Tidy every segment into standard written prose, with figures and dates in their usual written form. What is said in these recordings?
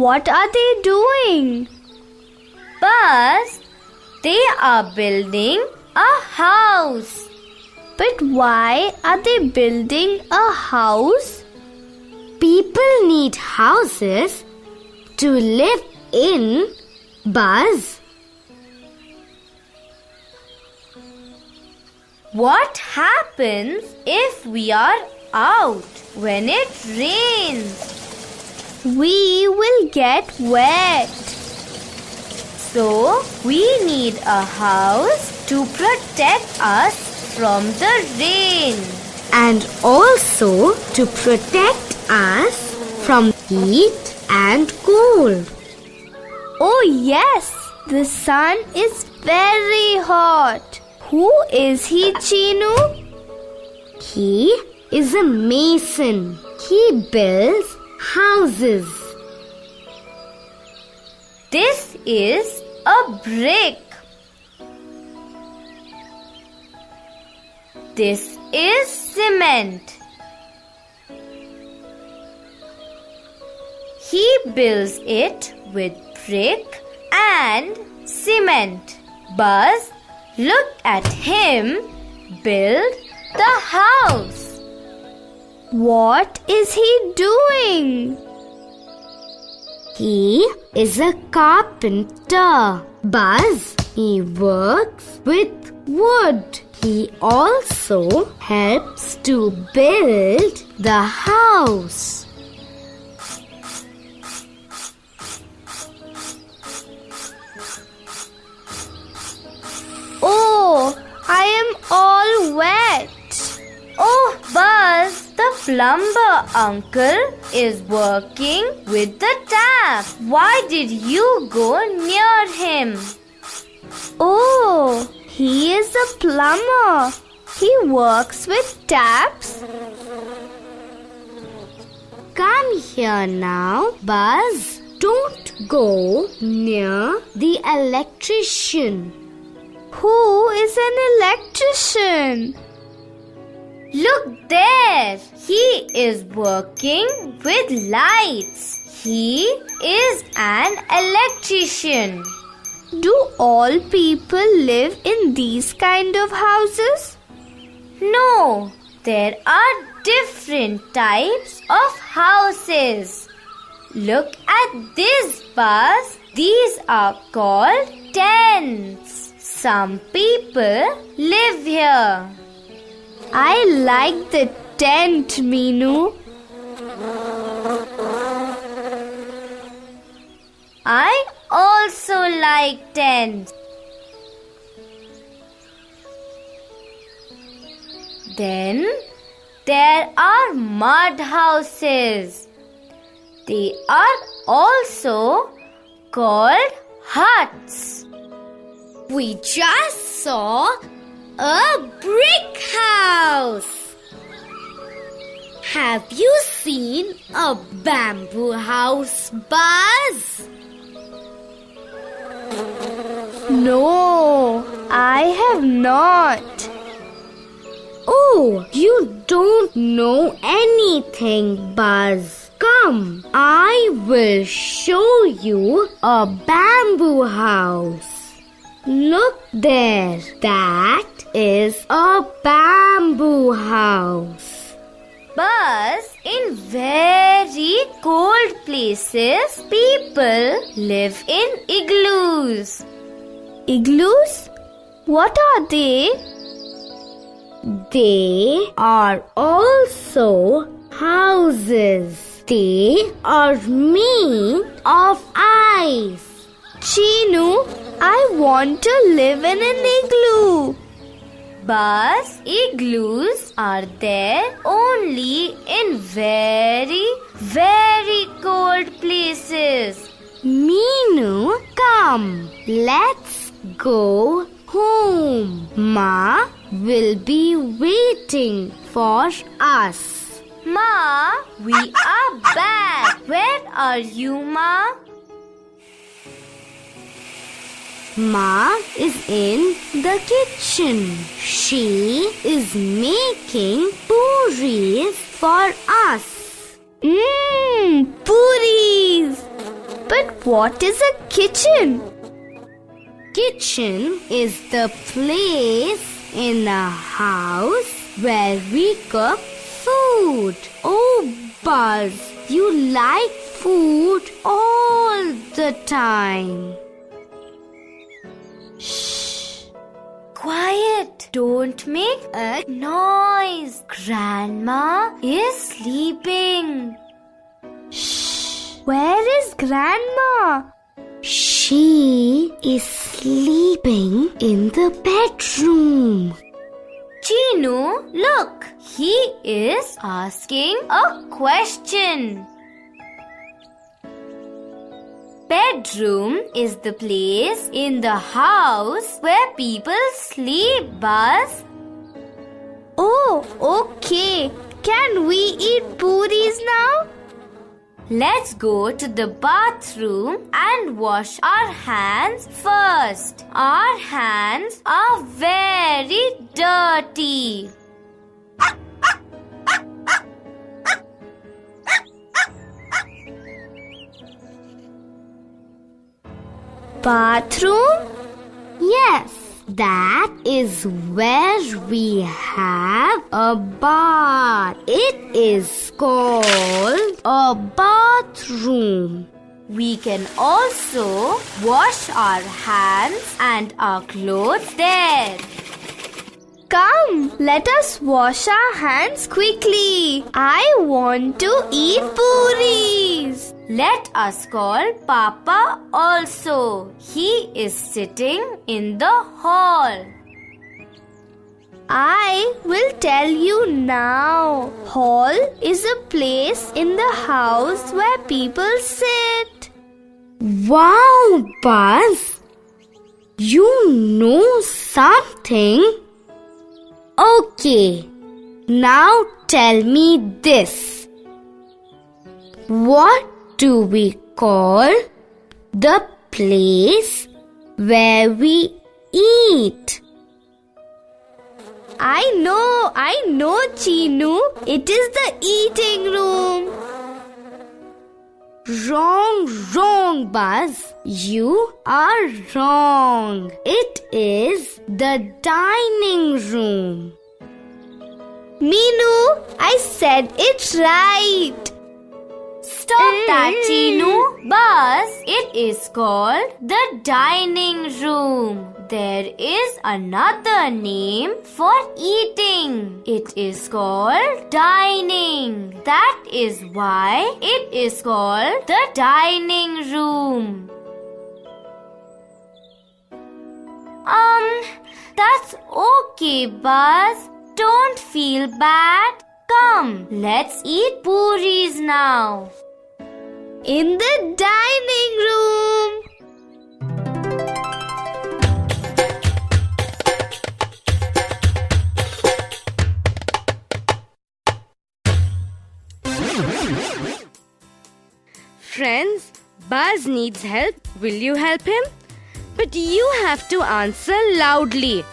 what are they doing? Buzz, they are building a house. But why are they building a house? People need houses to live in, Buzz. What happens if we are out when it rains? We will get wet. So, we need a house to protect us from the rain. And also to protect us from heat and cold. Oh yes, the sun is very hot. Who is he, Chinu? He is a mason. He builds houses. This is a brick. This is cement. He builds it with brick and cement. Buzz, look at him build the house. What is he doing? He is a carpenter. Buzz, he works with wood. He also helps to build the house. Oh, I am all wet. Oh, Buzz, the plumber uncle is working with the tap. Why did you go near him? Oh, he is a plumber. He works with taps. Come here now, Buzz. Don't go near the electrician. Who is an electrician? Look there. He is working with lights. He is an electrician. Do all people live in these kind of houses? No, there are different types of houses. Look at this, Buzz. These are called tents. Some people live here. I like the tent, Meenu. I also like tents. Then there are mud houses. They are also called huts. We just saw a brick house. Have you seen a bamboo house, Buzz? No, I have not. Oh, you don't know anything, Buzz. Come, I will show you a bamboo house. Look there, that is a bamboo house. Buzz, in very cold places, people live in igloos. Igloos? What are they? They are also houses. They are made of ice. Chinu, I want to live in an igloo. Buzz, igloos are there only in very, very cold places. Meenu, come, let's go home. Ma will be waiting for us. Ma, we are back. Where are you, Ma? Ma is in the kitchen. She is making puris for us. Puris! What is a kitchen? Kitchen is the place in a house where we cook food. Oh, Buzz, you like food all the time. Shh! Quiet! Don't make a noise. Grandma is sleeping. Shh! Where is Grandma? She is sleeping in the bedroom. Chinu, look! He is asking a question. Bedroom is the place in the house where people sleep, Buzz. Oh, okay. Can we eat puris now? Let's go to the bathroom and wash our hands first. Our hands are very dirty. Bathroom? Yes, that is where we have a bath. It is called a bathroom. We can also wash our hands and our clothes there. Come, let us wash our hands quickly. I want to eat puris. Let us call Papa also. He is sitting in the hall. I will tell you now. Hall is a place in the house where people sit. Wow, Buzz! You know something? Okay, now tell me this. What do we call the place where we eat? I know, Chinu. It is the eating room. Wrong, Buzz. You are wrong. It is the dining room. Minu, I said it right. Stop that, Chinu. Buzz, it is called the dining room. There is another name for eating. It is called dining. That is why it is called the dining room. That's okay, Buzz. Don't feel bad. Come, let's eat puris now. In the dining room. Friends, Buzz needs help. Will you help him? But you have to answer loudly.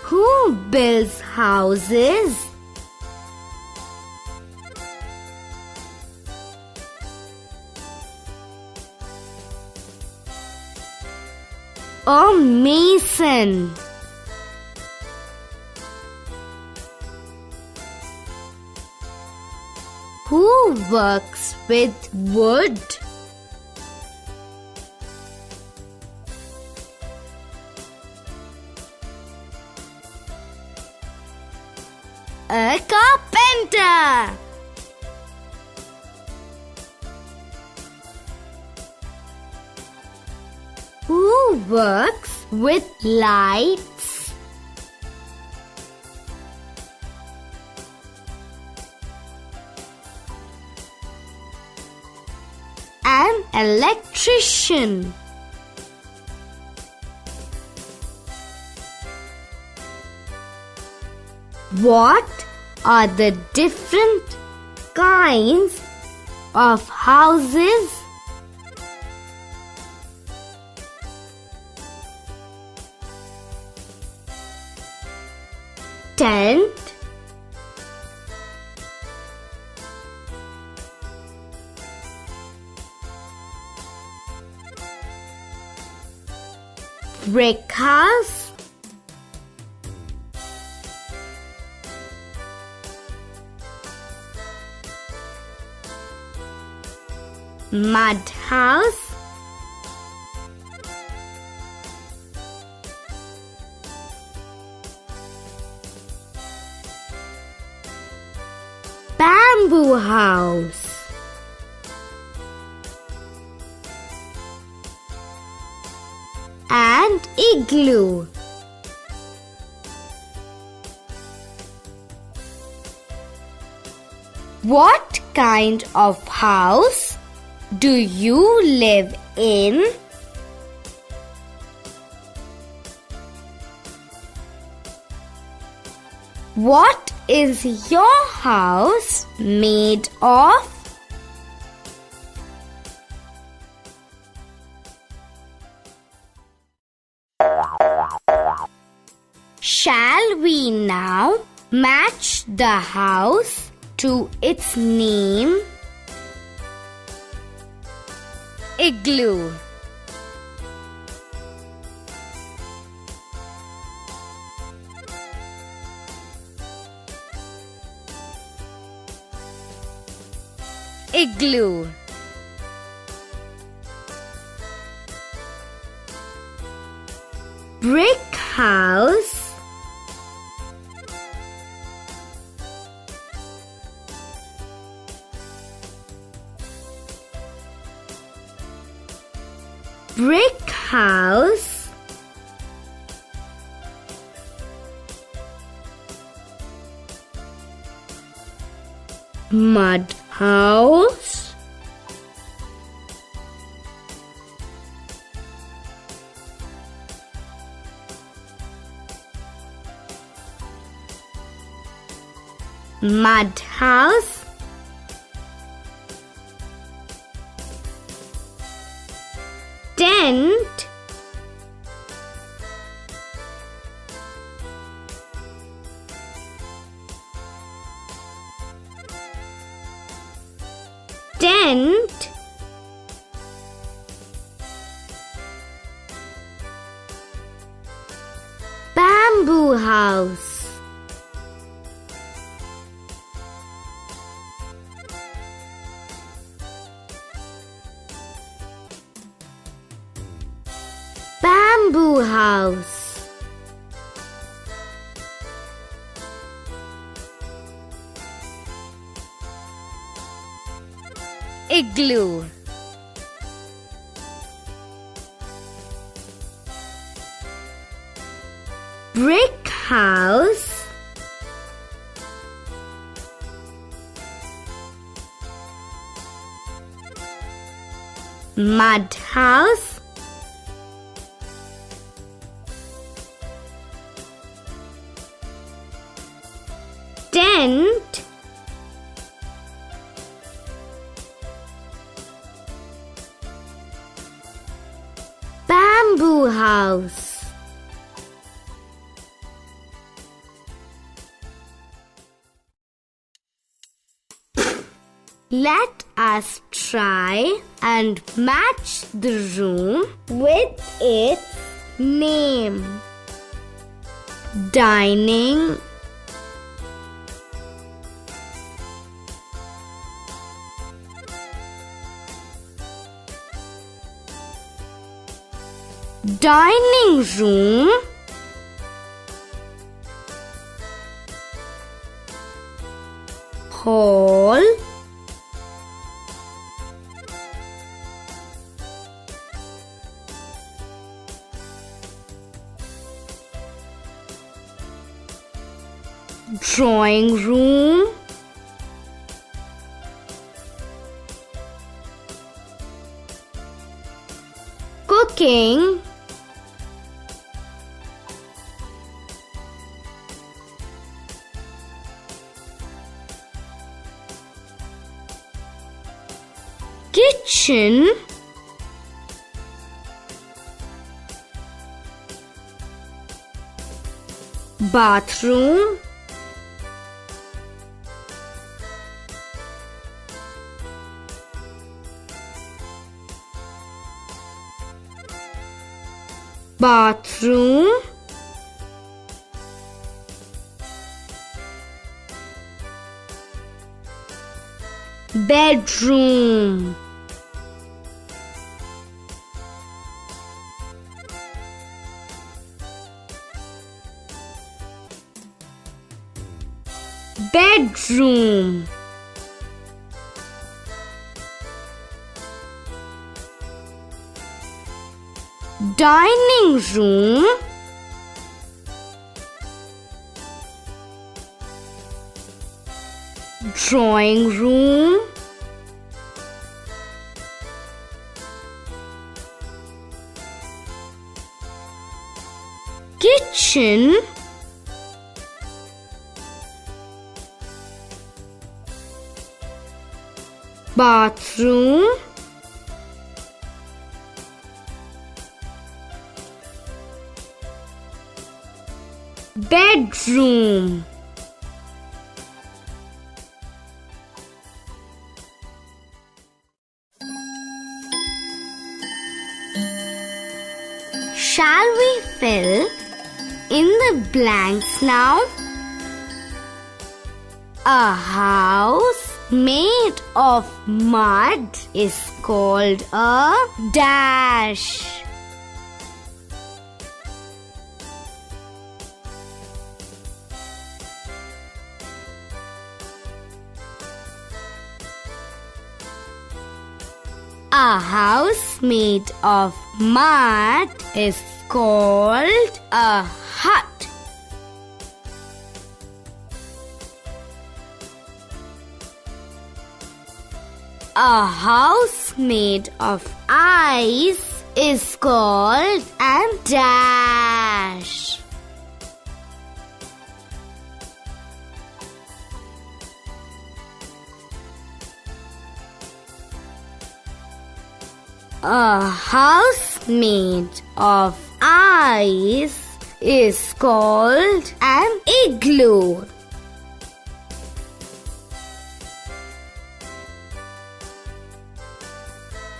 Who builds houses? A mason. Who works with wood? A carpenter. Who works with lights? An electrician. What are the different kinds of houses? Tent, Brick house. Mud house. Bamboo house. And igloo. What kind of house do you live in? What is your house made of? Shall we now match the house to its name? Igloo. Igloo. Brick house. Brick house. Mud house. Mud house. Tent. Tent. Bamboo house. Bamboo house. Igloo. Brick house. Mud house. Tent. Bamboo house. Let us try and match the room with its name. Dining. Dining room. Hall. Drawing room. Cooking. Kitchen. Bathroom. bathroom, bedroom, bedroom, dining room, drawing room, kitchen, bathroom, bedroom. Shall we fill in the blanks now? A house made of mud is called a dash. A house made of mud is called a hut. A house made of ice is called a dash. A house made of ice is called an igloo.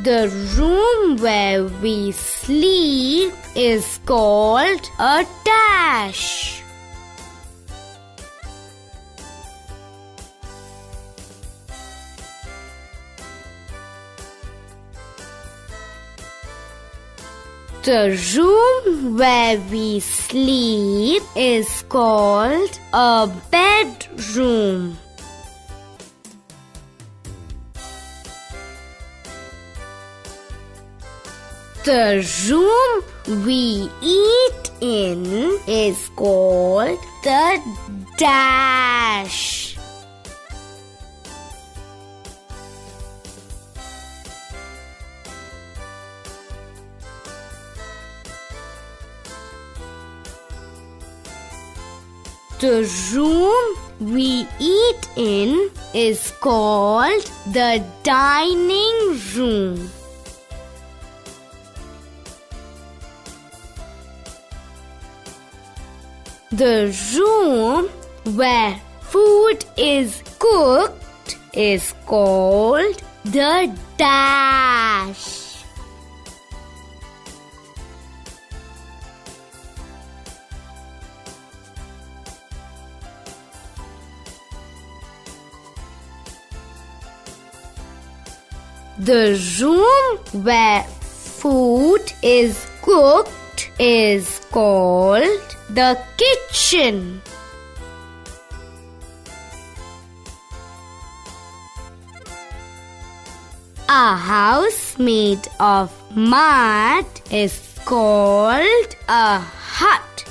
The room where we sleep is called a dash. The room where we sleep is called a bedroom. The room we eat in is called the dash. The room we eat in is called the dining room. The room where food is cooked is called the dash. The room where food is cooked is called the kitchen. A house made of mud is called a hut.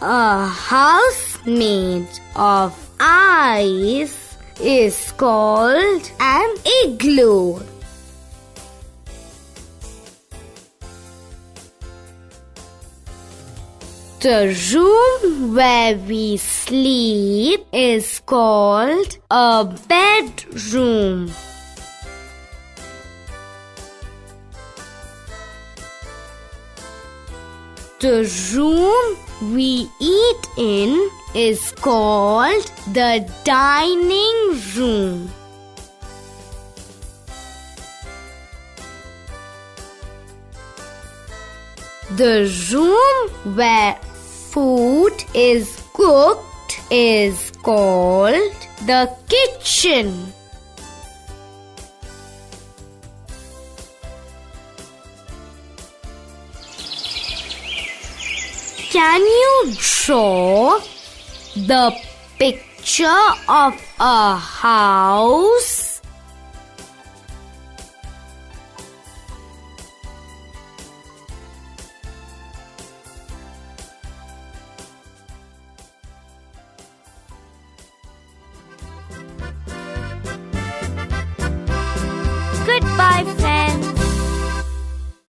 A house made of ice is called an igloo. The room where we sleep is called a bedroom. The room we eat in is called the dining room. The room where food is cooked is called the kitchen. Can you draw the picture of a house?